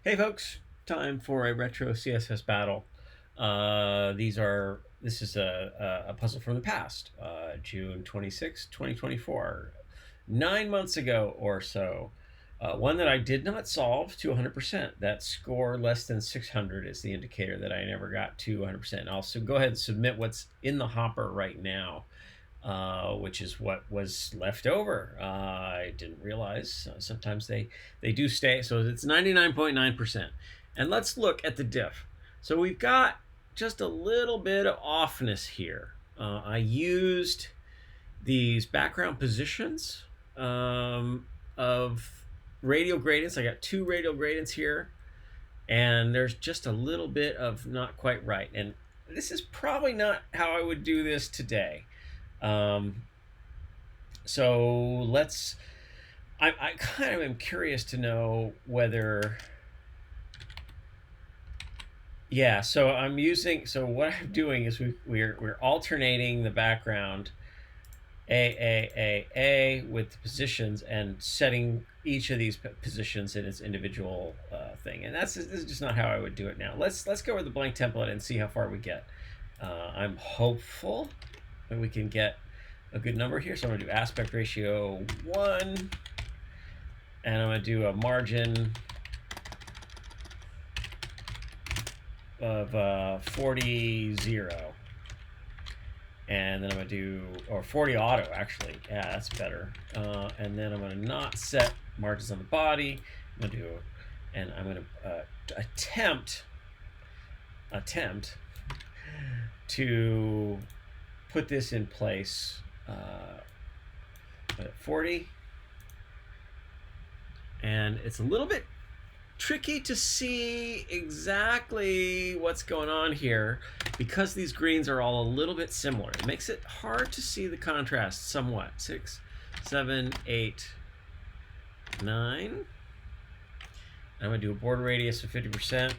Hey folks, time for a retro CSS battle. This is a puzzle from the past, June 26, 2024, 9 months ago or so. One that I did not solve to 100%. That score less than 600 is the indicator that I never got to 100%. I'll go ahead and submit what's in the hopper right now. Which is what was left over. I didn't realize sometimes they do stay. So it's 99.9%. And let's look at the diff. So we've got just a little bit of offness here. I used these background positions of radial gradients. I got two radial gradients here, and there's just a little bit of not quite right. And this is probably not how I would do this today. So let's, I kind of am curious to know whether, yeah, so what I'm doing is we're alternating the background A with the positions and setting each of these positions in its individual thing. And this is just not how I would do it now. Let's go with the blank template and see how far we get. I'm hopeful that we can get a good number here. So I'm going to do aspect ratio 1, and I'm going to do a margin of 40 0, and then I'm going to do, or 40 auto actually. Yeah, that's better. And then I'm going to not set margins on the body. I'm going to do, and I'm going to attempt to put this in place at 40, and it's a little bit tricky to see exactly what's going on here because these greens are all a little bit similar. It makes it hard to see the contrast somewhat. 6, 7, 8, 9. I'm going to do a border radius of 50%.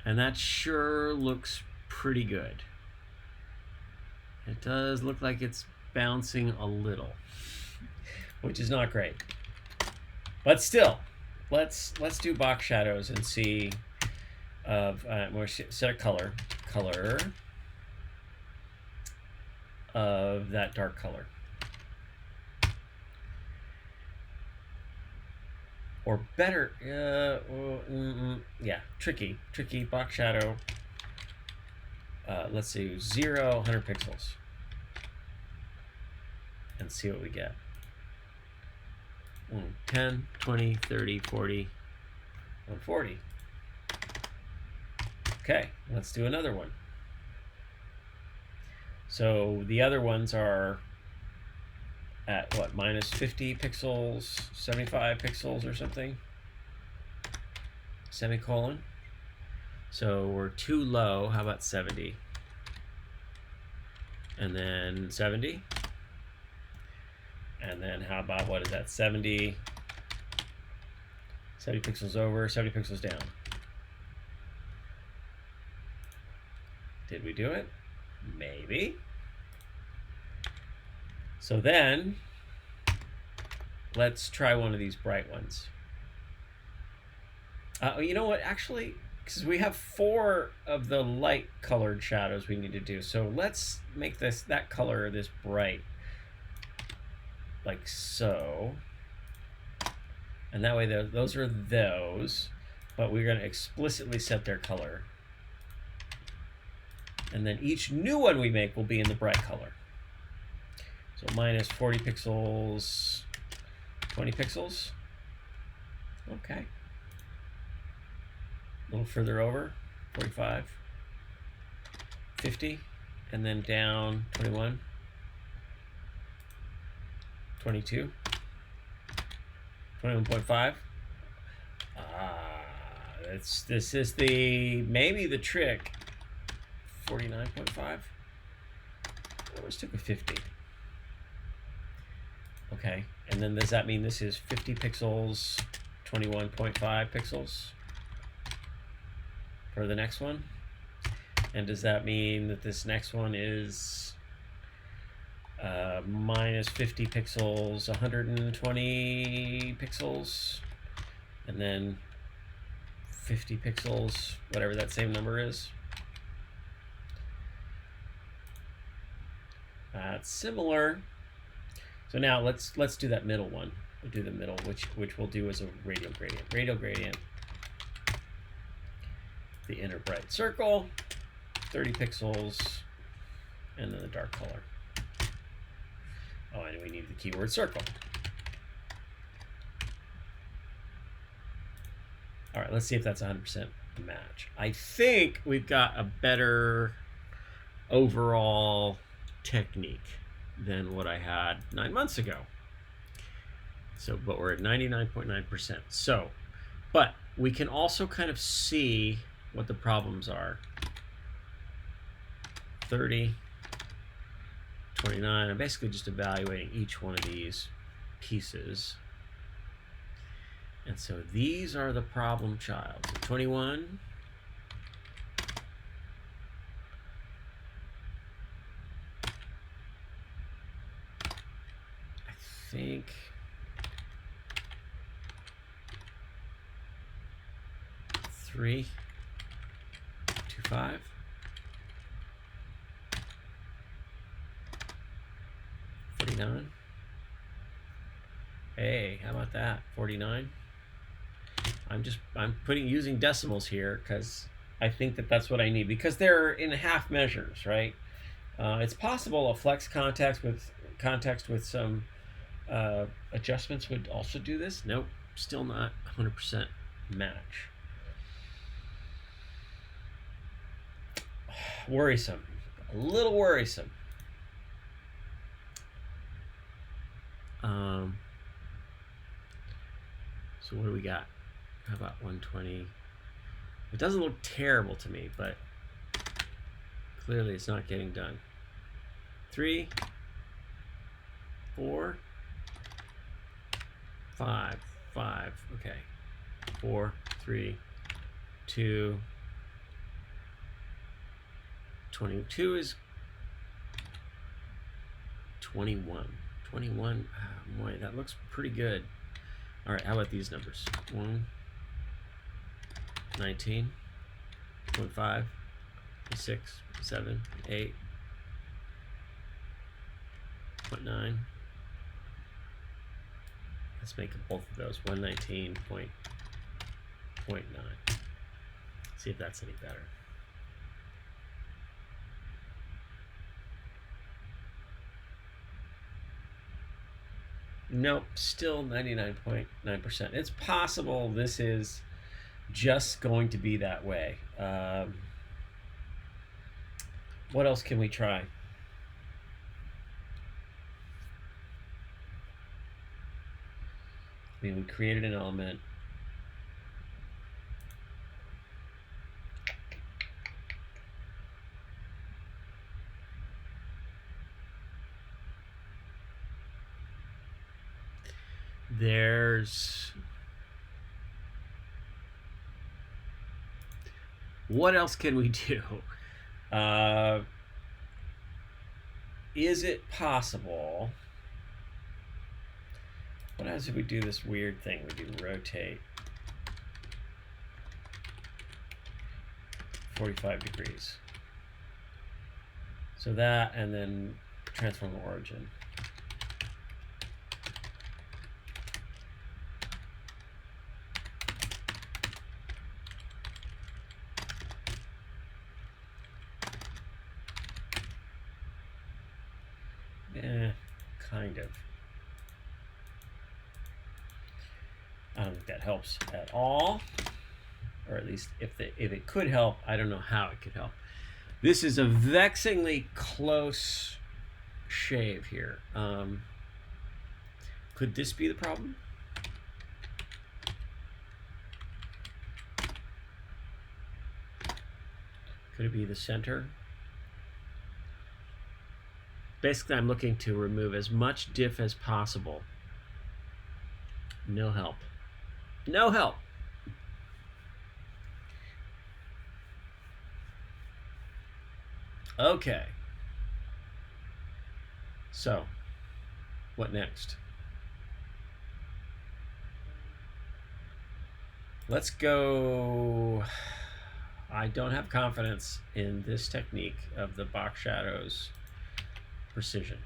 And that sure looks pretty good. It does look like it's bouncing a little, which is not great. But still, let's do box shadows and see we'll set a color of that dark color. Or better, yeah, tricky box shadow. Let's do 0, 100 pixels, and see what we get. 10, 20, 30, 40, 140. Okay, let's do another one. So the other ones are at what, minus 50 pixels, 75 pixels or something, semicolon. So we're too low. How about 70? And then 70. And then how about, what is that, 70 pixels over, 70 pixels down. Did we do it? Maybe. So then, let's try one of these bright ones. You know what, actually, because we have 4 of the light colored shadows we need to do. So let's make that color this bright, like so. And that way those are those, but we're going to explicitly set their color. And then each new one we make will be in the bright color. So minus 40 pixels, 20 pixels. Okay. A little further over, 45, 50, and then down 21, 22, 21.5. This is maybe the trick. 49.5. I always took a 50. Okay, and then does that mean this is 50 pixels, 21.5 pixels for the next one? And does that mean that this next one is minus 50 pixels, 120 pixels, and then 50 pixels, whatever that same number is. That's similar. So now let's do that middle one. We'll do the middle, which we'll do as a radial gradient. Radial gradient. The inner bright circle, 30 pixels, and then the dark color. Oh, and we need the keyword circle. All right, let's see if that's 100% match. I think we've got a better overall technique than what I had 9 months ago. So, but we're at 99.9%. So, but we can also kind of see what the problems are. 30, 29. I'm basically just evaluating each one of these pieces. And so these are the problem child. So 21. I think 3, 2, 5. 49. Hey, how about that? 49. I'm using decimals here because I think that's what I need, because they're in half measures, right? It's possible a flex context with some adjustments would also do this. Nope, still not 100% match. Worrisome, a little worrisome. So what do we got? How about 120? It doesn't look terrible to me, but clearly it's not getting done. 3, 4, 5, 5. Okay. 4, 3, 2. 22 is 21. 21. Oh boy, that looks pretty good. All right, how about these numbers? 1, 19, 25, 6, 7, 8, 9. Let's make both of those 119.9. See if that's any better. Nope, still 99.9%. It's possible this is just going to be that way. What else can we try? I mean, we created an element. What else can we do? Is it possible? What happens if we do this weird thing? We do rotate 45 degrees. So that, and then transform origin. Kind of. I don't think that helps at all, or at least if it could help, I don't know how it could help. This is a vexingly close shave here. Could this be the problem? Could it be the center? Basically, I'm looking to remove as much diff as possible. No help. No help. Okay. So, what next? Let's go. I don't have confidence in this technique of the box shadows precision.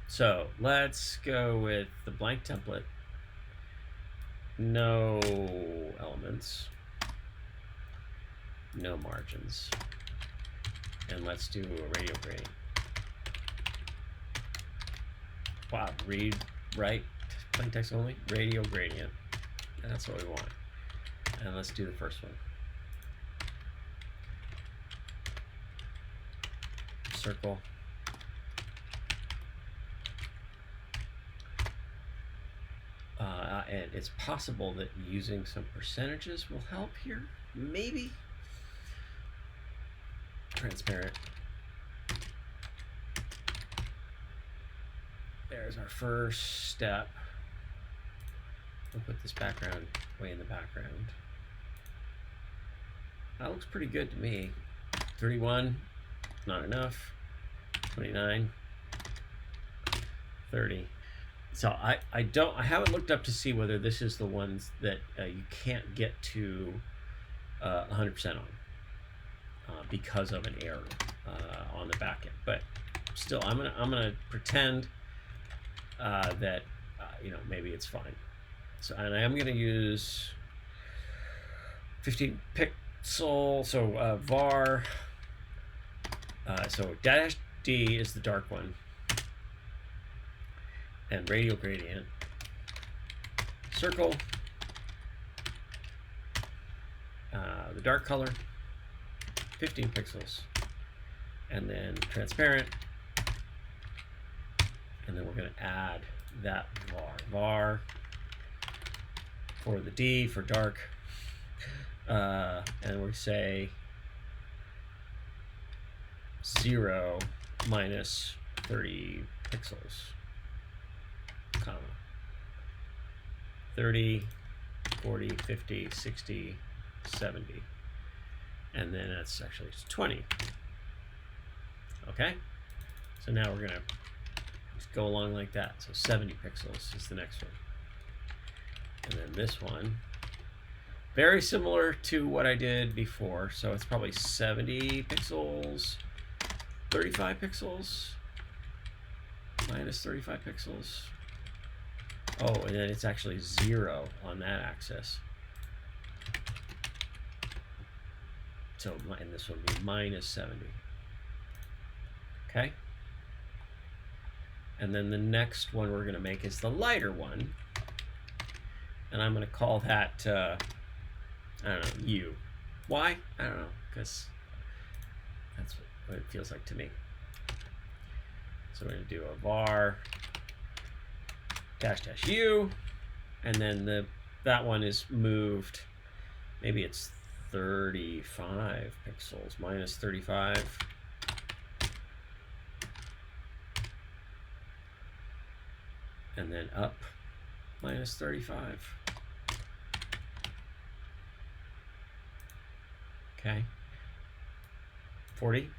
So let's go with the blank template. No elements. No margins. And let's do a radial gradient. Wow, read, write, plain text only, radial gradient. That's what we want. And let's do the first one. Circle. And it's possible that using some percentages will help here. Maybe. Transparent. There's our first step. We'll put this background way in the background. That looks pretty good to me. 31, not enough. 29, 30. So I haven't looked up to see whether this is the ones that you can't get to 100% on because of an error on the back end. But still, I'm gonna pretend that maybe it's fine. So, and I am gonna use 15 pixel. So var. So dash D is the dark one. And radial gradient, circle, the dark color, 15 pixels, and then transparent, and then we're going to add that var for the D for dark, and we say 0 minus 30 pixels. 30, 40, 50, 60, 70. And then that's actually 20. Okay? So now we're going to just go along like that. So 70 pixels is the next one. And then this one, very similar to what I did before. So it's probably 70 pixels, 35 pixels, minus 35 pixels. Oh, and then it's actually 0 on that axis. So, and this will be minus 70. Okay? And then the next one we're going to make is the lighter one. And I'm going to call that, I don't know, U. Why? I don't know, because that's what it feels like to me. So we're going to do a var dash dash U, and then that one is moved. Maybe it's 35 pixels, minus 35. And then up, minus 35. Okay. 40,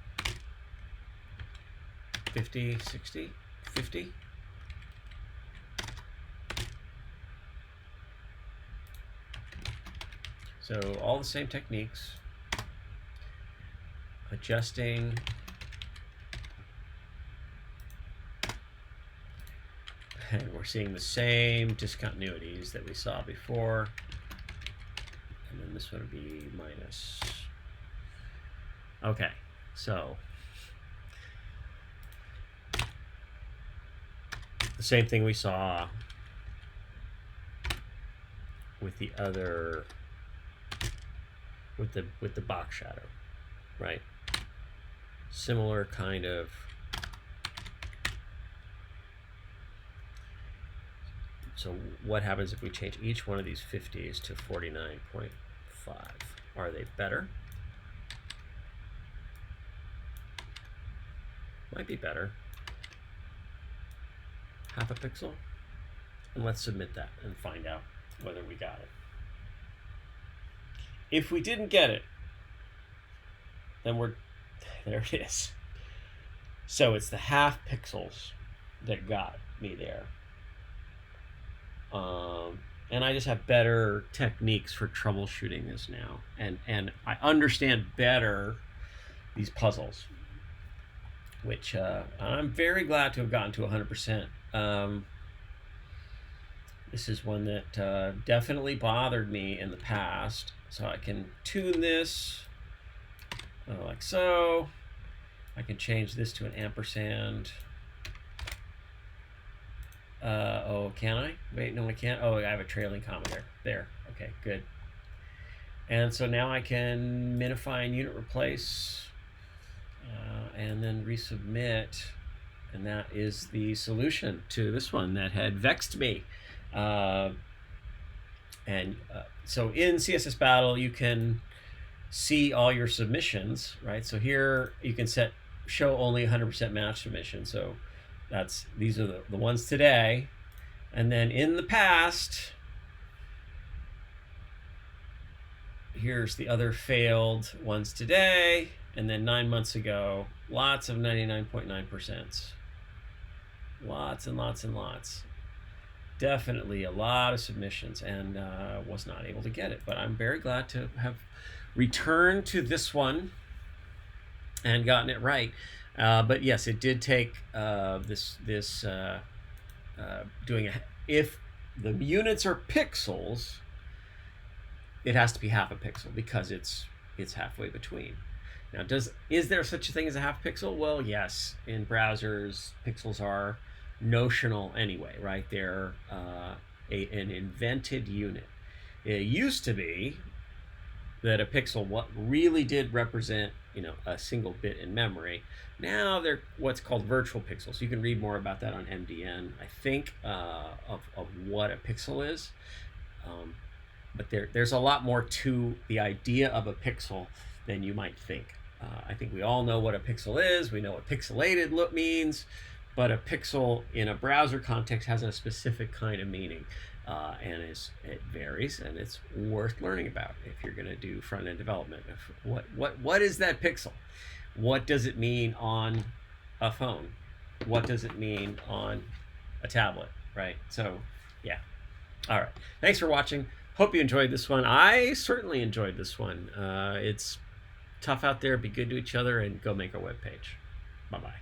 50, 60, 50. So all the same techniques, adjusting, and we're seeing the same discontinuities that we saw before, and then this one would be minus. Okay, so the same thing we saw with the other, with the box shadow, right? Similar kind of. So what happens if we change each one of these 50s to 49.5? Are they better? Might be better. Half a pixel? And let's submit that and find out whether we got it. If we didn't get it, then there it is. So it's the half pixels that got me there. And I just have better techniques for troubleshooting this now, and I understand better these puzzles, which I'm very glad to have gotten to 100%. This is one that definitely bothered me in the past, so I can tune this like so. I can change this to an ampersand. Oh, can I? Wait, no, I can't. Oh, I have a trailing comma there. There. Okay, good. And so now I can minify and unit replace, and then resubmit. And that is the solution to this one that had vexed me. So in CSS Battle, you can see all your submissions, right? So here you can show only 100% match submission. So these are the ones today. And then in the past, here's the other failed ones today. And then 9 months ago, lots of 99.9%. Lots and lots and lots. Definitely a lot of submissions, and was not able to get it. But I'm very glad to have returned to this one and gotten it right. But yes, it did take if the units are pixels, it has to be half a pixel because it's halfway between. Now, is there such a thing as a half pixel? Well, yes. In browsers, pixels are notional anyway, right? They're an invented unit. It used to be that a pixel really did represent, a single bit in memory. Now they're what's called virtual pixels. You can read more about that on MDN, I think, of what a pixel is. But there's a lot more to the idea of a pixel than you might think. I think we all know what a pixel is. We know what pixelated look means, but a pixel in a browser context has a specific kind of meaning, and it varies, and it's worth learning about if you're going to do front-end development. What is that pixel? What does it mean on a phone? What does it mean on a tablet, right? So, yeah. All right. Thanks for watching. Hope you enjoyed this one. I certainly enjoyed this one. It's tough out there. Be good to each other, and go make our webpage. Bye-bye.